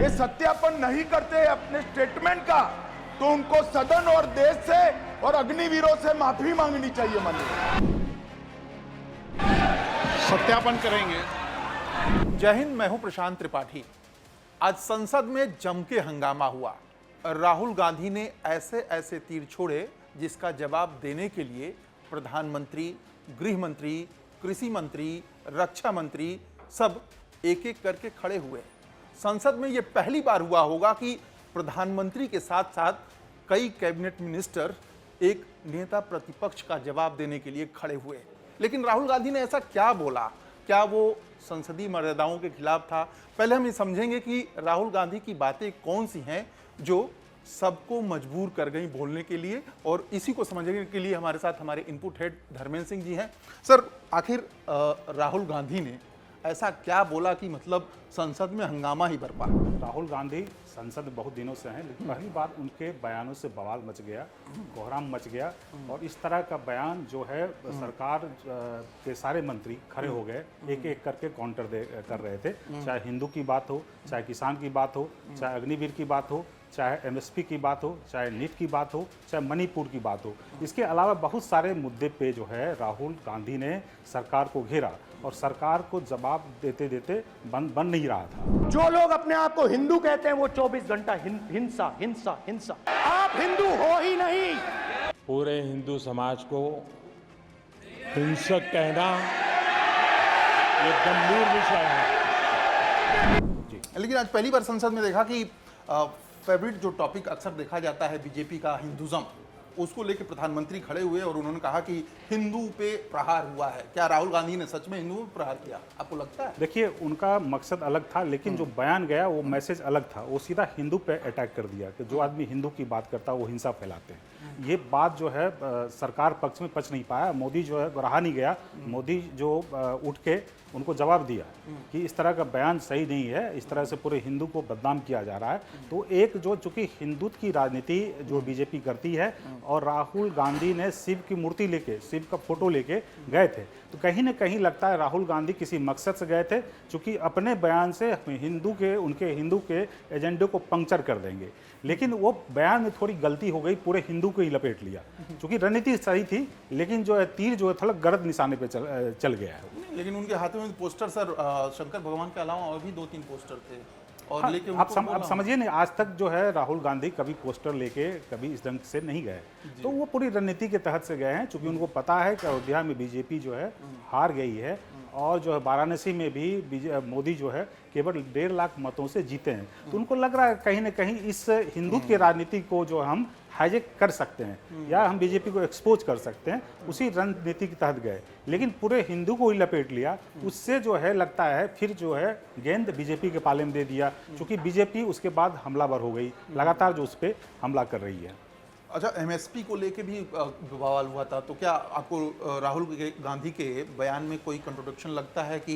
ये सत्यापन नहीं करते अपने स्टेटमेंट का, तो उनको सदन और देश से और अग्निवीरों से माफी मांगनी चाहिए। माननीय सत्यापन करेंगे। जय हिंद, मैं हूं प्रशांत त्रिपाठी। आज संसद में जम के हंगामा हुआ। राहुल गांधी ने ऐसे ऐसे तीर छोड़े जिसका जवाब देने के लिए प्रधानमंत्री, गृह मंत्री, कृषि मंत्री, रक्षा मंत्री सब एक एक करके खड़े हुए। संसद में यह पहली बार हुआ होगा कि प्रधानमंत्री के साथ साथ कई कैबिनेट मिनिस्टर एक नेता प्रतिपक्ष का जवाब देने के लिए खड़े हुए। लेकिन राहुल गांधी ने ऐसा क्या बोला? क्या वो संसदीय मर्यादाओं के खिलाफ था? पहले हम ये समझेंगे कि राहुल गांधी की बातें कौन सी हैं जो सबको मजबूर कर गई बोलने के लिए, और इसी को समझने के लिए हमारे साथ हमारे इनपुट हेड धर्मेंद्र सिंह जी हैं। सर, आखिर राहुल गांधी ने ऐसा क्या बोला कि मतलब संसद में हंगामा ही बरपा? राहुल गांधी संसद में बहुत दिनों से हैं, लेकिन पहली बार उनके बयानों से बवाल मच गया, कोहराम मच गया। और इस तरह का बयान जो है सरकार के सारे मंत्री खड़े हो गए, एक एक करके काउंटर कर रहे थे। चाहे हिंदू की बात हो, चाहे किसान की बात हो, चाहे अग्निवीर की बात हो, चाहे एमएसपी की बात हो, चाहे नीट की बात हो, चाहे मणिपुर की बात हो। इसके अलावा बहुत सारे मुद्दे पे जो है राहुल गांधी ने सरकार को घेरा और सरकार को जवाब देते देते बन नहीं रहा था। जो लोग अपने आप को हिंदू कहते हैं वो 24 घंटा हिंसा हिंसा हिंसा। आप हिंदू हो ही नहीं। पूरे हिंदू समाज को हिंसक कहना ये गंभीर विषय है। लेकिन आज पहली बार संसद में देखा कि फेवरेट जो टॉपिक अक्सर देखा जाता है बीजेपी का, हिंदुज्म, उसको लेकर प्रधानमंत्री खड़े हुए और उन्होंने कहा कि हिंदू पे प्रहार हुआ है। क्या राहुल गांधी ने सच में हिंदुओं पे प्रहार किया, आपको लगता है? देखिए, उनका मकसद अलग था, लेकिन जो बयान गया वो मैसेज अलग था। वो सीधा हिंदू पे अटैक कर दिया कि जो आदमी हिंदू की बात करता है वो हिंसा फैलाते हैं। ये बात जो है सरकार पक्ष में पच नहीं पाया। मोदी जो है रहा नहीं गया। मोदी जो उठ के उनको जवाब दिया कि इस तरह का बयान सही नहीं है, इस तरह से पूरे हिंदू को बदनाम किया जा रहा है। तो एक जो चूंकि हिंदुत्व की राजनीति जो बीजेपी करती है, और राहुल गांधी ने शिव की मूर्ति लेके, शिव का फोटो लेके गए थे, तो कहीं ना कहीं लगता है राहुल गांधी किसी मकसद से गए थे, चूंकि अपने बयान से उनके हिंदू के एजेंडे को पंक्चर कर देंगे। लेकिन वो बयान में थोड़ी गलती हो गई, पूरे हिंदू को ही लपेट लिया। चूंकि रणनीति सही थी, लेकिन जो है तीर जो है थोड़ा गलत निशाने पे चल गया है। लेकिन उनके हाथों में पोस्टर, सर, शंकर भगवान के अलावा और भी 2-3 पोस्टर थे और हाँ, लेके आप समझिए नहीं, आज तक जो है राहुल गांधी कभी पोस्टर लेके कभी इस ढंग से नहीं गए। तो वो पूरी रणनीति के तहत से गए हैं, क्योंकि उनको पता है कि अयोध्या में बीजेपी जो है हार गई है, और जो है वाराणसी में भी मोदी जो है केवल 1.5 लाख मतों से जीते हैं। तो उनको लग रहा है कहीं ना कहीं इस हिंदुत्व की राजनीति को जो हम हाईजेक कर सकते हैं या हम बीजेपी को एक्सपोज कर सकते हैं, उसी रणनीति के तहत गए। लेकिन पूरे हिंदू को ही लपेट लिया। उससे जो है लगता है फिर जो है गेंद बीजेपी के पाले में दे दिया, क्योंकि बीजेपी उसके बाद हमलावर हो गई, लगातार जो उस पर हमला कर रही है। अच्छा, एमएसपी को लेके भी बवाल हुआ था, तो क्या आपको राहुल गांधी के बयान में कोई कंट्रोडिक्शन लगता है कि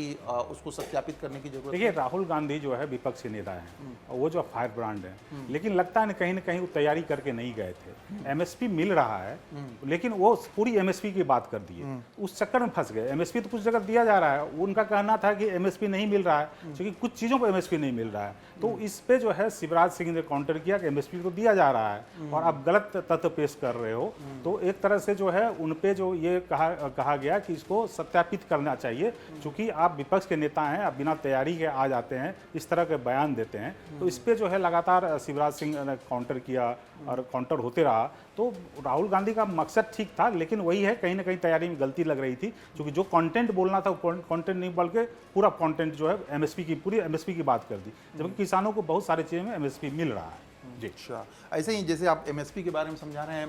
उसको सत्यापित करने की जरूरत है? देखिए, राहुल गांधी जो है विपक्षी नेता हैं और वो जो फायर ब्रांड है, लेकिन लगता है ना कहीं वो तैयारी करके नहीं गए थे। एमएसपी मिल रहा है, लेकिन वो पूरी एमएसपी की बात कर दी है, उस चक्कर में फंस गए। एमएसपी तो कुछ जगह दिया जा रहा है, उनका कहना था कि एमएसपी नहीं मिल रहा है, क्योंकि कुछ चीज़ों पर एमएसपी नहीं मिल रहा है। तो इस पे जो है शिवराज सिंह ने काउंटर किया कि एमएसपी तो दिया जा रहा है और आप गलत तथ्य पेश कर रहे हो। तो एक तरह से जो है उन पे जो ये कहा गया कि इसको सत्यापित करना चाहिए, क्योंकि आप विपक्ष के नेता हैं, आप बिना तैयारी के आ जाते हैं, इस तरह के बयान देते हैं। तो इस पे जो है लगातार शिवराज सिंह ने काउंटर किया और काउंटर होते रहा। तो राहुल गांधी का मकसद ठीक था, लेकिन वही है कहीं ना कहीं तैयारी में गलती लग रही थी, क्योंकि जो कंटेंट बोलना था वो कंटेंट नहीं बोल के पूरा कंटेंट जो है पूरी एमएसपी की बात कर दी, जबकि किसानों को बहुत सारी चीज़ों में एमएसपी मिल रहा है। जी, अच्छा, ऐसे ही जैसे आप एमएसपी के बारे में समझा रहे हैं,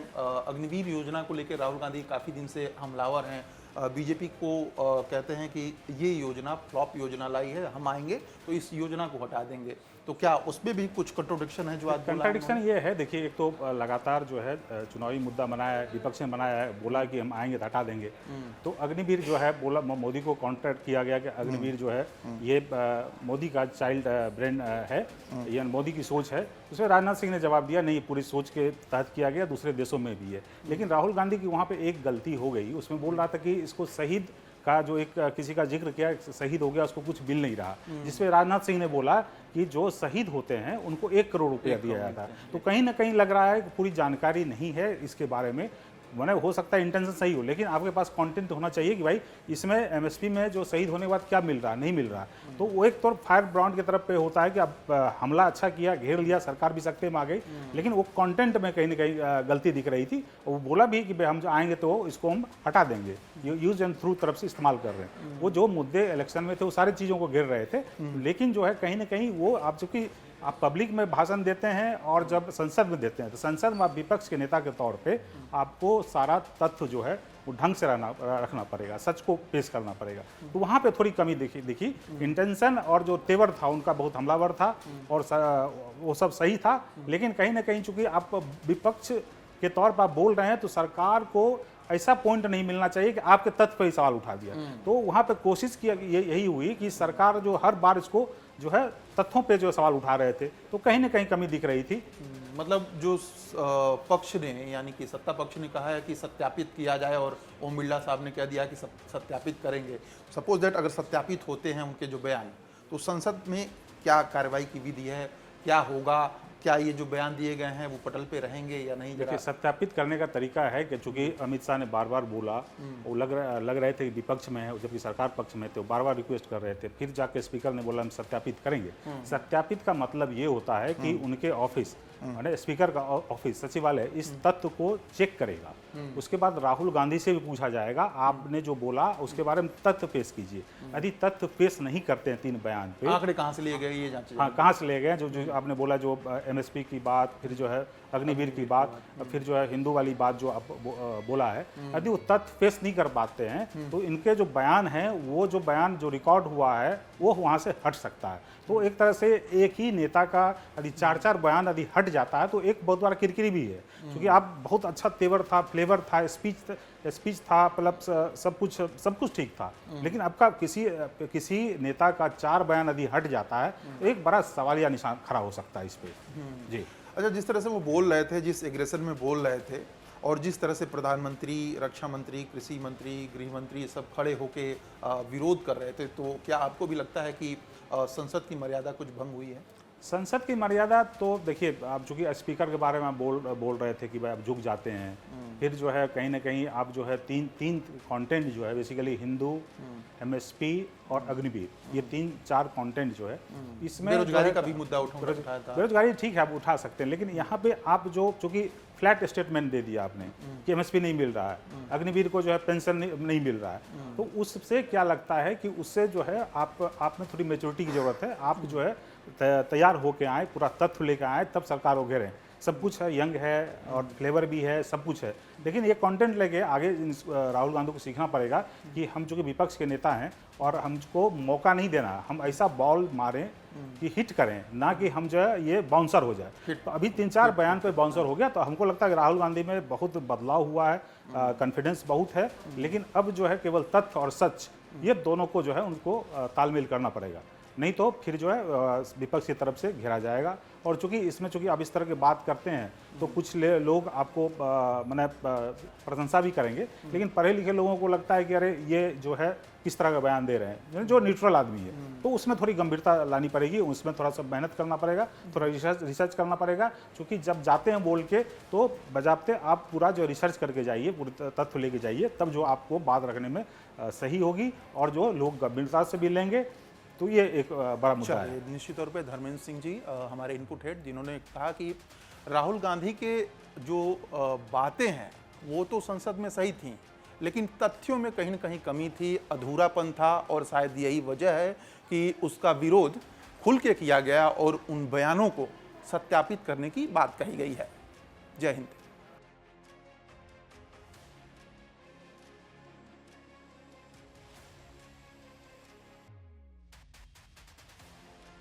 अग्निवीर योजना को लेकर राहुल गांधी काफ़ी दिन से हमलावर हैं। बीजेपी को कहते हैं कि ये योजना फ्लॉप योजना लाई है, हम आएंगे तो इस योजना को हटा देंगे। तो क्या उसमें भी कुछ कंट्रोडिक्शन है जो आज कंट्राडिक्शन ये है? देखिए, एक तो लगातार जो है चुनावी मुद्दा बनाया है, विपक्ष ने बनाया है, बोला कि हम आएंगे तो हटा देंगे। तो अग्निवीर जो है बोला, मोदी को कॉन्ट्रैक्ट किया गया कि अग्निवीर जो है ये मोदी का चाइल्ड ब्रेन है, ये मोदी की सोच है। उसमें राजनाथ सिंह ने जवाब दिया, नहीं, पूरी सोच के तहत किया गया, दूसरे देशों में भी है। लेकिन राहुल गांधी की वहाँ पर एक गलती हो गई, उसमें बोल रहा था कि इसको शहीद का जो एक किसी का जिक्र किया, शहीद हो गया, उसको कुछ मिल नहीं रहा, जिसपे राजनाथ सिंह ने बोला कि जो शहीद होते हैं उनको 1 करोड़ रुपया दिया जाता है। तो कहीं ना कहीं लग रहा है कि पूरी जानकारी नहीं है इसके बारे में। मैंने हो सकता है इंटेंशन सही हो, लेकिन आपके पास कंटेंट होना चाहिए कि भाई इसमें एमएसपी में जो शहीद होने के बाद क्या मिल रहा है, नहीं मिल रहा। तो वो एक तौर फायर ब्रांड की तरफ पे होता है कि अब हमला अच्छा किया, घेर लिया, सरकार भी सख्ते में आ गई, लेकिन वो कंटेंट में कहीं ना कहीं गलती दिख रही थी। वो बोला भी कि भाई हम जो आएंगे तो इसको हम हटा देंगे, यूज एंड थ्रू तरफ से इस्तेमाल कर रहे हैं। वो जो मुद्दे इलेक्शन में थे वो सारी चीज़ों को घेर रहे थे, लेकिन जो है कहीं ना कहीं वो आप चूंकि आप पब्लिक में भाषण देते हैं और जब संसद में देते हैं तो संसद में आप विपक्ष के नेता के तौर पे आपको सारा तथ्य जो है वो ढंग से रखना पड़ेगा, सच को पेश करना पड़ेगा। तो वहाँ पे थोड़ी कमी दिखी। इंटेंशन और जो तेवर था उनका बहुत हमलावर था और वो सब सही था, लेकिन कहीं ना कहीं चूंकि आप विपक्ष के तौर पर आप बोल रहे हैं तो सरकार को ऐसा पॉइंट नहीं मिलना चाहिए कि आपके तथ्य पर ही सवाल उठा दिया। तो वहाँ पे कोशिश की यही हुई कि सरकार जो हर बार इसको जो है तथ्यों पे जो सवाल उठा रहे थे, तो कहीं ना कहीं कमी दिख रही थी। मतलब जो पक्ष ने, यानी कि सत्ता पक्ष ने कहा है कि सत्यापित किया जाए और ओम बिरला साहब ने कह दिया कि सत्यापित करेंगे। सपोज दैट अगर सत्यापित होते हैं उनके जो बयान, तो संसद में क्या कार्रवाई की विधि है, क्या होगा, क्या ये जो बयान दिए गए हैं वो पटल पे रहेंगे या नहीं? देखिए, सत्यापित करने का तरीका है कि चूंकि अमित शाह ने बार बार बोला, वो लग रहे थे कि विपक्ष में है जबकि सरकार पक्ष में थे, बार बार रिक्वेस्ट कर रहे थे, फिर जाके स्पीकर ने बोला हम सत्यापित करेंगे। सत्यापित का मतलब ये होता है कि उनके ऑफिस माने स्पीकर का ऑफिस, सचिवालय इस तथ्य को चेक करेगा। उसके बाद राहुल गांधी से भी पूछा जाएगा आपने जो बोला उसके बारे में तथ्य पेश कीजिए। यदि तथ्य पेश नहीं करते हैं 3 बयान पे, आंकड़े कहाँ से लिए गए ये जांच। हाँ, कहाँ से ले गए, जो आपने बोला, जो एमएसपी की बात, फिर जो है अग्निवीर की बात, फिर जो है हिंदू वाली बात जो आप बोला है, यदि वो तथ्य पेश नहीं कर पाते हैं तो इनके जो बयान हैं, वो जो बयान जो रिकॉर्ड हुआ है वो वहाँ से हट सकता है। तो एक तरह से एक ही नेता का यदि 4 बयान यदि हट जाता है तो एक बहुत बड़ा किरकिरी भी है, क्योंकि आप बहुत अच्छा तेवर था, फ्लेवर था, स्पीच था, मतलब सब कुछ ठीक था, लेकिन आपका किसी नेता का 4 बयान यदि हट जाता है तो एक बड़ा सवालिया निशान खड़ा हो सकता है इस पे। जी। अच्छा, जिस तरह से वो बोल रहे थे, जिस एग्रेशन में बोल रहे थे, और जिस तरह से प्रधानमंत्री, रक्षा मंत्री, कृषि मंत्री, गृह मंत्री सब खड़े होके विरोध कर रहे थे, तो क्या आपको भी लगता है कि संसद की मर्यादा कुछ भंग हुई है? संसद की मर्यादा तो देखिए, आप चूंकि स्पीकर के बारे में बोल रहे थे कि भाई आप झुक जाते हैं, फिर जो है कहीं ना कहीं आप जो है तीन कंटेंट जो है बेसिकली हिंदू, एमएसपी और अग्निवीर, ये 3-4 कंटेंट जो है इसमें बेरोजगारी का भी मुद्दा उठाया था। बेरोजगारी ठीक है, आप उठा सकते हैं, लेकिन यहाँ पे आप जो चूंकि फ्लैट स्टेटमेंट दे दिया आपने कि एमएसपी नहीं मिल रहा है, अग्निवीर को जो है पेंशन नहीं मिल रहा है, तो उससे क्या लगता है कि उससे जो है आप में थोड़ी मेच्योरिटी की जरूरत है। आप जो है तैयार होके आए, पूरा तथ्य लेकर आए, तब सरकार को घेरें। सब कुछ है, यंग है और फ्लेवर भी है, सब कुछ है, लेकिन ये कंटेंट लेके आगे राहुल गांधी को सीखना पड़ेगा कि हम चूंकि विपक्ष के नेता हैं और हमको मौका नहीं देना, हम ऐसा बॉल मारें कि हिट करें, ना कि हम जो है ये बाउंसर हो जाए। तो अभी 3-4 बयान पे बाउंसर हो गया, तो हमको लगता है कि राहुल गांधी में बहुत बदलाव हुआ है, कॉन्फिडेंस बहुत है, लेकिन अब जो है केवल तथ्य और सच ये दोनों को जो है उनको तालमेल करना पड़ेगा, नहीं तो फिर जो है विपक्ष की तरफ से घेरा जाएगा। और चूंकि आप इस तरह की बात करते हैं तो कुछ लोग आपको माने प्रशंसा भी करेंगे, लेकिन पढ़े लिखे लोगों को लगता है कि अरे ये जो है किस तरह का बयान दे रहे हैं, जो न्यूट्रल आदमी है, तो उसमें थोड़ी गंभीरता लानी पड़ेगी, उसमें थोड़ा सा मेहनत करना पड़ेगा, थोड़ा रिसर्च करना पड़ेगा, क्योंकि जब जाते हैं बोल के तो बजाते आप पूरा जो रिसर्च करके जाइए, पूरे तथ्य लेके जाइए, तब जो आपको बात रखने में सही होगी और जो लोग गंभीरता से भी लेंगे। तो ये एक बड़ा मुद्दा है। निश्चित तौर पे धर्मेंद्र सिंह जी हमारे इनपुट हेड, जिन्होंने कहा कि राहुल गांधी के जो बातें हैं वो तो संसद में सही थी, लेकिन तथ्यों में कहीं न कहीं कमी थी, अधूरापन था, और शायद यही वजह है कि उसका विरोध खुल के किया गया और उन बयानों को सत्यापित करने की बात कही गई है। जय हिंद।